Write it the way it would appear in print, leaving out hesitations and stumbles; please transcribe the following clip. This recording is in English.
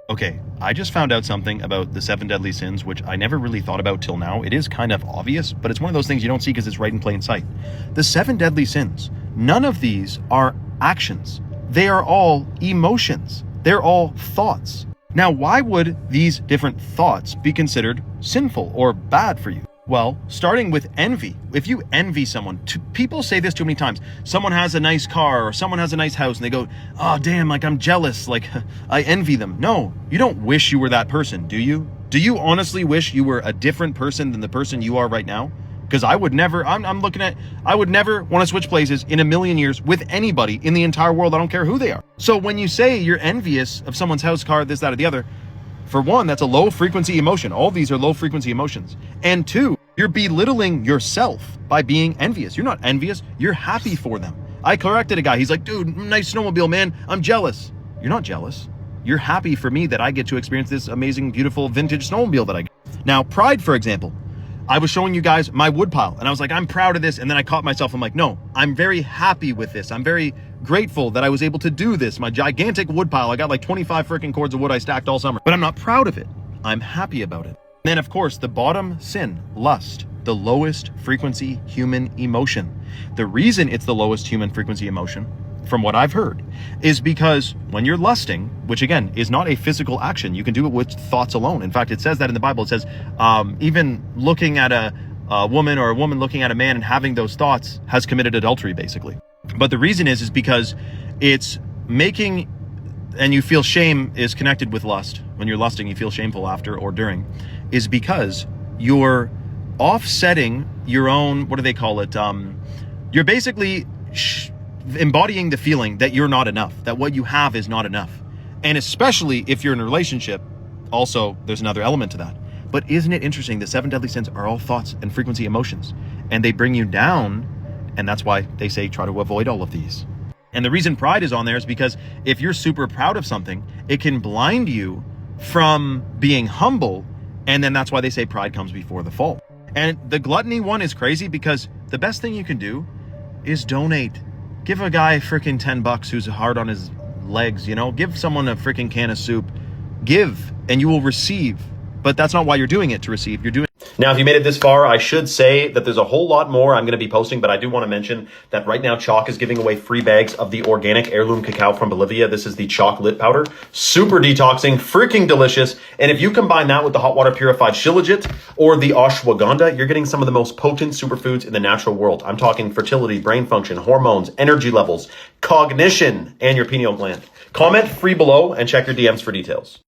Okay, I just found out something about the seven deadly sins, which I never really thought about till now. It is kind of obvious, but it's one of those things you don't see because it's right in plain sight. The seven deadly sins, none of these are actions. They are all emotions. They're all thoughts. Now, why would these different thoughts be considered sinful or bad for you? Well, starting with envy. If you envy someone, people say this too many times. Someone has a nice car or someone has a nice house and they go, oh, damn, like I'm jealous. Like I envy them. No, you don't wish you were that person, do you? Do you honestly wish you were a different person than the person you are right now? Because I would never, I would never want to switch places in a million years with anybody in the entire world. I don't care who they are. So when you say you're envious of someone's house, car, this, that, or the other, for one, that's a low frequency emotion. All these are low frequency emotions. And two, you're belittling yourself by being envious. You're not envious. You're happy for them. I corrected a guy. He's like, dude, nice snowmobile, man. I'm jealous. You're not jealous. You're happy for me that I get to experience this amazing, beautiful vintage snowmobile that I get. Now, pride, for example. I was showing you guys my woodpile and I was like, I'm proud of this. And then I caught myself. I'm like, no, I'm very happy with this. I'm very grateful that I was able to do this. My gigantic woodpile. I got like 25 freaking cords of wood I stacked all summer, but I'm not proud of it. I'm happy about it. And then of course, the bottom sin, lust, the lowest frequency human emotion. The reason it's the lowest human frequency emotion, from what I've heard, is because when you're lusting, which again is not a physical action, you can do it with thoughts alone. In fact, it says that in the Bible. It says even looking at a woman or a woman looking at a man and having those thoughts has committed adultery, basically. But the reason is because it's making, and you feel shame is connected with lust. When you're lusting, you feel shameful after or during, is because you're offsetting your own, what do they call it? You're basically embodying the feeling that you're not enough, that what you have is not enough. And especially if you're in a relationship, also there's another element to that. But isn't it interesting? The seven deadly sins are all thoughts and frequency emotions, and they bring you down. And that's why they say try to avoid all of these. And the reason pride is on there is because if you're super proud of something, it can blind you from being humble. And then that's why they say pride comes before the fall. And the gluttony one is crazy because the best thing you can do is donate. Give a guy freaking $10 who's hard on his legs, you know, give someone a freaking can of soup. Give and you will receive. But that's not why you're doing it to receive. You're doing it. Now, if you made it this far, I should say that there's a whole lot more I'm going to be posting, but I do want to mention that right now Chalk is giving away free bags of the organic heirloom cacao from Bolivia. This is the chocolate powder. Super detoxing, freaking delicious. And if you combine that with the hot water purified shilajit or the ashwagandha, you're getting some of the most potent superfoods in the natural world. I'm talking fertility, brain function, hormones, energy levels, cognition, and your pineal gland. Comment free below and check your DMs for details.